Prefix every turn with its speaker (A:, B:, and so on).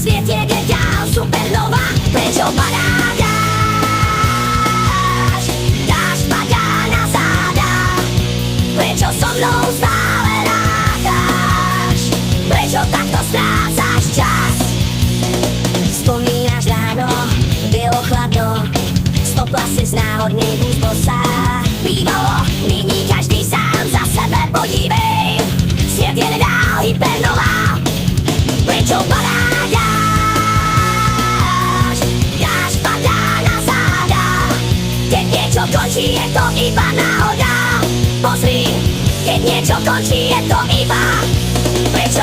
A: svět jede dál, supernova. Prečo padáš? Dážď padá na záda. Prečo so mnou stále rátaš? Prečo takto strácaš čas? Spomínaš ráno, bylo chladno, stopla si z náhodný vůz bosá. Bývalo, nyní každý sám za sebe podívej. Svět jede dál, hypernova. Prečo padáš? Dážď padá na záda. Keď niečo končí, je to iba náhoda. Pozri, keď niečo končí, je to iba. Prečo